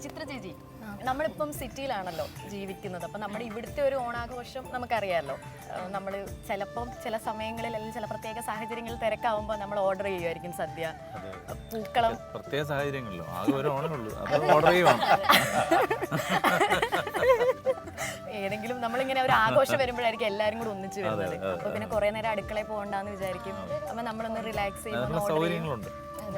ചിത്ര ചേച്ചി, നമ്മളിപ്പം സിറ്റിയിലാണല്ലോ ജീവിക്കുന്നത്. അപ്പം നമ്മുടെ ഇവിടുത്തെ ഒരു ഓണാഘോഷം നമുക്കറിയാമല്ലോ. നമ്മൾ ചിലപ്പം ചില സമയങ്ങളിൽ അല്ലെങ്കിൽ ചില പ്രത്യേക സാഹചര്യങ്ങളിൽ തിരക്കാവുമ്പോൾ നമ്മൾ ഓർഡർ ചെയ്യുമായിരിക്കും സദ്യ, പൂക്കളം. പ്രത്യേക സാഹചര്യങ്ങളിലോ ആകെ ഒരു ഓണേ ഉള്ളൂ, അത് ഓർഡർ ചെയ്യുവാണ്. ഏതെങ്കിലും നമ്മളിങ്ങനെ ഒരു ആഘോഷം വരുമ്പോഴായിരിക്കും എല്ലാവരും കൂടെ ഒന്നിച്ച് വരുന്നത്. അപ്പൊ പിന്നെ കുറെ നേരം അടുക്കളയിൽ പോകണ്ടെന്ന് വിചാരിക്കും. അപ്പൊ നമ്മളൊന്ന് റിലാക്സ് ചെയ്യുമ്പോൾ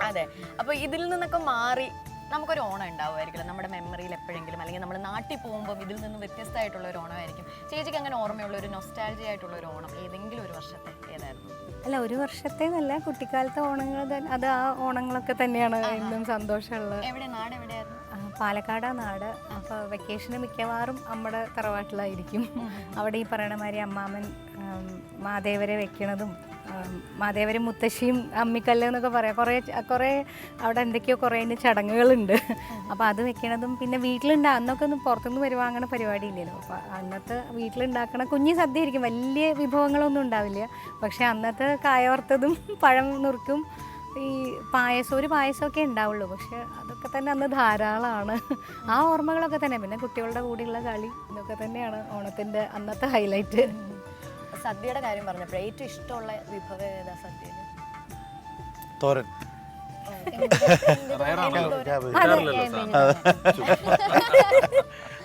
അതെ. അപ്പൊ ഇതിൽ നിന്നൊക്കെ മാറി നമുക്കൊരു ഓണം ഉണ്ടാവുമായിരിക്കില്ല നമ്മുടെ മെമ്മറിയിൽ എപ്പോഴെങ്കിലും, അല്ലെങ്കിൽ നമ്മൾ നാട്ടിൽ പോകുമ്പോൾ ഇതിൽ നിന്ന് വ്യത്യസ്തമായിട്ടുള്ള ഒരു ഓണമായിരിക്കും. ചേച്ചിക്ക് അങ്ങനെ ഓർമ്മയുള്ള ഒരു നൊസ്റ്റാൾജി ആയിട്ടുള്ള ഒരു ഓണം ഏതെങ്കിലും ഒരു വർഷത്തെ ഏതായിരുന്നു? അല്ല, ഒരു വർഷത്തെ നല്ല കുട്ടിക്കാലത്തെ ഓണങ്ങൾ അത് ആ ഓണങ്ങളൊക്കെ തന്നെയാണ് എന്നും സന്തോഷമുള്ളത്. എവിടെ നാട് എവിടെയായിരുന്നു? പാലക്കാടാ നാട്. അപ്പോൾ വെക്കേഷന് മിക്കവാറും നമ്മുടെ തറവാട്ടിലായിരിക്കും. അവിടെ ഈ പറയണ മാതിരി അമ്മാമൻ മാതേവരെ വെക്കണതും, മാതേവരെ മുത്തശ്ശിയും അമ്മിക്കല്ല് എന്നൊക്കെ പറയാം. കുറേ അവിടെ എന്തൊക്കെയോ കുറേ ചടങ്ങുകളുണ്ട്. അപ്പോൾ അത് വെക്കണതും പിന്നെ അന്നൊക്കെ ഒന്നും പുറത്തുനിന്ന് വരുവാങ്ങണ പരിപാടി ഇല്ലല്ലോ. അപ്പോൾ അന്നത്തെ വീട്ടിലുണ്ടാക്കണ കുഞ്ഞു സദ്യ ആയിരിക്കും, വലിയ വിഭവങ്ങളൊന്നും ഉണ്ടാവില്ല. പക്ഷേ അന്നത്തെ കായോർത്തതും പഴം നുറുക്കും ഈ ഒരു പായസമൊക്കെ ഉണ്ടാവുള്ളൂ. പക്ഷെ അതൊക്കെ തന്നെ അന്ന് ധാരാളമാണ്. ആ ഓർമ്മകളൊക്കെ തന്നെ. പിന്നെ കുട്ടികളുടെ കൂടെയുള്ള കളി, ഇതൊക്കെ തന്നെയാണ് ഓണത്തിൻ്റെ അന്നത്തെ ഹൈലൈറ്റ്. സദ്യയുടെ കാര്യം പറഞ്ഞപ്പോൾ ഏറ്റവും ഇഷ്ടമുള്ള വിഭവം ഏതാ സദ്യയിൽ? തോരൻ.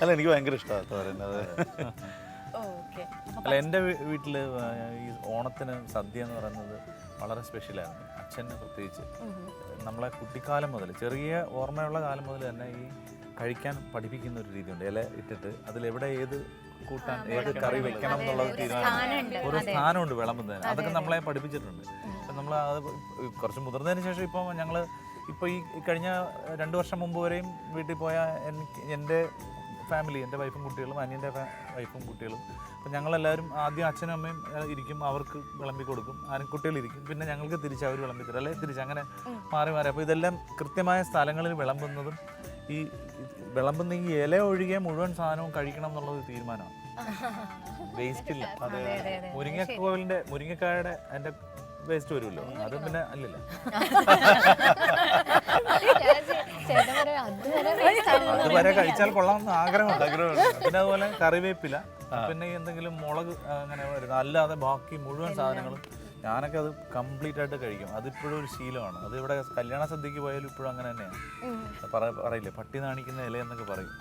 അല്ല, എനിക്ക് ഭയങ്കര ഇഷ്ടമാണ് തോരൻ. അല്ല, എൻ്റെ വീട്ടില് ഈ ഓണത്തിന് സദ്യ എന്ന് പറയുന്നത് വളരെ സ്പെഷ്യലാണ്. അച്ഛന് പ്രത്യേകിച്ച് നമ്മളെ കുട്ടിക്കാലം മുതൽ, ചെറിയ ഓർമ്മയുള്ള കാലം മുതൽ തന്നെ ഈ കഴിക്കാൻ പഠിപ്പിക്കുന്ന ഒരു രീതിയുണ്ട്. ഇല ഇട്ടിട്ട് അതിലെവിടെ ഏത് കൂട്ടാൻ ഏത് കറി വെക്കണം എന്നുള്ളത് തീരുമാനം, ഒരു സ്ഥാനമുണ്ട് വിളമ്പുന്നതിന്. അതൊക്കെ നമ്മളെ പഠിപ്പിച്ചിട്ടുണ്ട്. അപ്പം നമ്മൾ അത് കുറച്ച് മുതിർന്നതിന് ശേഷം ഇപ്പോൾ ഞങ്ങൾ ഇപ്പോൾ ഈ കഴിഞ്ഞ 2 വർഷം മുമ്പ് വരെയും വീട്ടിൽ പോയാൽ എൻ്റെ ഫാമിലി, എൻ്റെ വൈഫും കുട്ടികളും, അനിയൻ്റെ വൈഫും കുട്ടികളും, അപ്പം ഞങ്ങളെല്ലാവരും ആദ്യം അച്ഛനും അമ്മയും ഇരിക്കും, അവർക്ക് വിളമ്പി കൊടുക്കും, കുട്ടികളിരിക്കും, പിന്നെ ഞങ്ങൾക്ക് തിരിച്ച് അവർ വിളമ്പി തരും, അല്ലെങ്കിൽ തിരിച്ച് അങ്ങനെ മാറി മാറി. അപ്പോൾ ഇതെല്ലാം കൃത്യമായ സ്ഥലങ്ങളിൽ വിളമ്പുന്നതും ഈ വിളമ്പുന്ന ഈ ഇല ഒഴികെ മുഴുവൻ സാധനവും കഴിക്കണം എന്നുള്ളത് തീരുമാനമാണ്. വേസ്റ്റ് ഇല്ല. മുരിങ്ങക്കായുടെ അതിൻ്റെ വേസ്റ്റ് വരുമല്ലോ, അത് പിന്നെ അല്ലല്ലോ. അതുവരെ കഴിച്ചാൽ കൊള്ളാമെന്ന് ആഗ്രഹമുണ്ട്. പിന്നെ അതുപോലെ കറിവേപ്പില, പിന്നെ എന്തെങ്കിലും മുളക് അങ്ങനെ വരുന്നത്, അല്ലാതെ ബാക്കി മുഴുവൻ സാധനങ്ങളും ഞാനൊക്കെ അത് കംപ്ലീറ്റ് ആയിട്ട് കഴിക്കും. അതിപ്പോഴും ഒരു ശീലമാണ്. അത് ഇവിടെ കല്യാണ സദ്യക്ക് പോയാലും ഇപ്പോഴും അങ്ങനെ തന്നെയാണ്. പറയില്ലേ, പട്ടി നാണിക്കുന്ന ഇല എന്നൊക്കെ പറയും.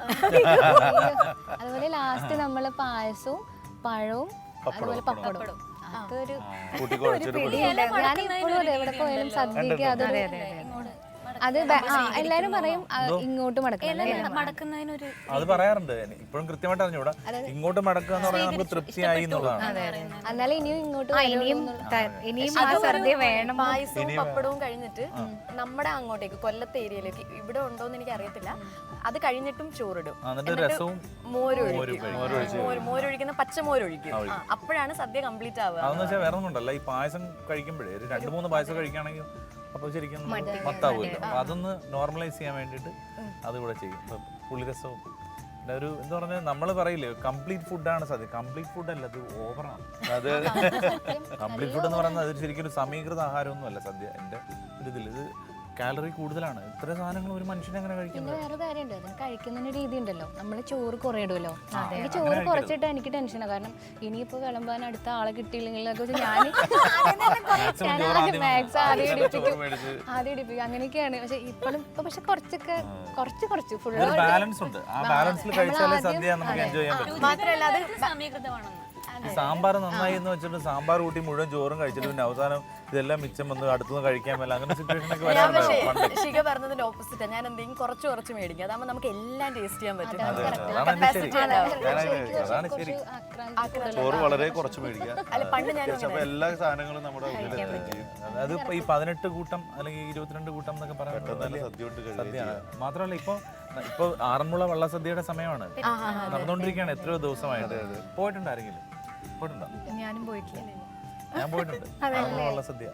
അതുപോലെ ലാസ്റ്റ് നമ്മള് പായസവും പഴവും അതുപോലെ പപ്പടവും അതൊരു ഞാനിപ്പോഴും അതെ എവിടെ പോയാലും സദ്യക്ക് അതൊരു അത് എല്ലാരും പറയും ഇങ്ങോട്ട് മടക്കുന്നതിനൊരു അത് പറയാറുണ്ട്. ഇപ്പോഴും കൃത്യമായിട്ട് അറിഞ്ഞൂടാ, ഇങ്ങോട്ട് മടക്കുക എന്ന് പറഞ്ഞാൽ നമുക്ക് തൃപ്തിയായി എന്നുള്ളതാണ്. എന്നാലും ഇനിയും ഇങ്ങോട്ട് സദ്യ വേണം. പായസവും പപ്പടവും കഴിഞ്ഞിട്ട് നമ്മുടെ അങ്ങോട്ടേക്ക് കൊല്ലത്തെ ഏരിയയിലേക്ക്, ഇവിടെ ഉണ്ടോന്ന് എനിക്ക് അറിയത്തില്ല, അത് കഴിഞ്ഞിട്ടും ചോറിടും, രസവും മോരൊഴിക്കുന്ന പച്ചമോരൊഴിക്കും. അപ്പോഴാണ് സദ്യ കംപ്ലീറ്റ് ആവുക. അതെന്ന് വെച്ചാൽ വേറെ ഒന്നുണ്ടല്ല, ഈ പായസം കഴിക്കുമ്പോഴേ ഒരു 2-3 പായസം കഴിക്കുകയാണെങ്കിൽ അപ്പോൾ ശരിക്കും മത്താവുമല്ലോ. അപ്പോൾ അതൊന്ന് നോർമലൈസ് ചെയ്യാൻ വേണ്ടിയിട്ട് അതിവിടെ ചെയ്യും. ഇപ്പം പുളിരസവും പിന്നെ ഒരു എന്താ പറഞ്ഞാൽ നമ്മൾ പറയില്ലേ കംപ്ലീറ്റ് ഫുഡാണ് സദ്യ. കംപ്ലീറ്റ് ഫുഡ് അല്ല, അത് ഓവറാണ്. അത് കംപ്ലീറ്റ് ഫുഡ് എന്ന് പറയുന്നത് അത് ശരിക്കും ഒരു സമീകൃത ആഹാരമൊന്നുമല്ല സദ്യ. എൻ്റെ ഒരു ഇതിൽ ഇത് കാലറി കൂടുതലാണ്. ഇത്ര സാധനങ്ങൾ ഒരു മനുഷ്യനെ അങ്ങനെ കഴിക്കുന്നത്. വേറെ കാര്യമുണ്ട്, അതിന് കഴിക്കുന്ന രീതി ഉണ്ടല്ലോ. നമ്മൾ ചോറ് കുറേ ഇടുമല്ലോ. എനിക്ക് ചോറ് കുറച്ചിട്ട് എനിക്ക് ടെൻഷനാണ്. കാരണം ഇനിയിപ്പോൾ വിളമ്പാൻ അടുത്ത ആളെ കിട്ടിയില്ലെങ്കിൽ ഞാൻ മാക്സ് ആദ്യം ഇടിപ്പിക്കും, അങ്ങനെയൊക്കെയാണ്. പക്ഷെ ഇപ്പോഴും പക്ഷെ കുറച്ച് ഫുൾ ബാലൻസ് ഉണ്ട്. ആ ബാലൻസിൽ കഴിച്ചാലേ സദ്യ നമുക്ക് എൻജോയ് ചെയ്യാൻ പറ്റും. മാത്രമല്ല അത് സമീകൃതമാണെന്ന് സാമ്പാർ നന്നായി എന്ന് വെച്ചിട്ട് സാമ്പാർ കൂട്ടി മുഴുവൻ ചോറും കഴിച്ചിട്ട് പിന്നെ അവസാനം ഇതെല്ലാം മിച്ചം വന്ന് അടുത്തുനിന്ന് കഴിക്കാൻ പറ്റില്ല, അങ്ങനെ സിറ്റുവേഷൻ ഒക്കെ വരാറുണ്ട്. ശിഖ പറഞ്ഞതിന്റെ ഓപ്പോസിറ്റാ. ഞാൻ എന്തെങ്കിലും കുറച്ച് മേടിക്കും, അതാകുമ്പോൾ നമുക്ക് എല്ലാം ടേസ്റ്റ് ചെയ്യാൻ പറ്റും. അതാണ് ശരി. ചോറ് വളരെ കുറച്ച് മേടിക്കുക. അല്ല, പണ്ട് ഞാൻ എല്ലാ സാധനങ്ങളും നമ്മുടെ അത് ഈ 18 കൂട്ടം അല്ലെങ്കിൽ 22 കൂട്ടം എന്നൊക്കെ പറയുന്നത് സദ്യയാണ്. മാത്രമല്ല ഇപ്പൊ ആറന്മുള വള്ളസദ്യയുടെ സമയമാണ് നടന്നുകൊണ്ടിരിക്കുകയാണ്. എത്രയോ ദിവസമായിട്ട് പോയിട്ടുണ്ടായിരുന്നില്ല? പോയിട്ടുണ്ടോ? ഞാനും പോയിട്ടില്ല. ഞാൻ പോയിട്ടുണ്ട്. ആറന്മുള വള്ളസദ്യ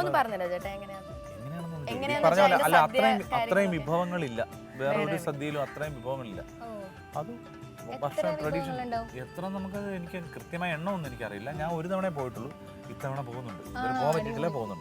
ഒന്ന് പറഞ്ഞല്ലോ ചേട്ടാ, എങ്ങനെയാണെന്ന് പറഞ്ഞ പോലെ അല്ല, അത്രയും വിഭവങ്ങളില്ല. വേറെ ഒരു സദ്യയിലും അത്രയും വിഭവങ്ങളില്ല. അത് ഭക്ഷണ ട്രഡീഷൻ എത്ര നമുക്ക് എനിക്ക് കൃത്യമായ എണ്ണമൊന്നും എനിക്കറിയില്ല. ഞാൻ ഒരു തവണ പോയിട്ടുള്ളൂ, ഇത്തവണ പോകുന്നുണ്ട്. പോകാൻ പറ്റിയിട്ടില്ല, പോകുന്നുണ്ട്.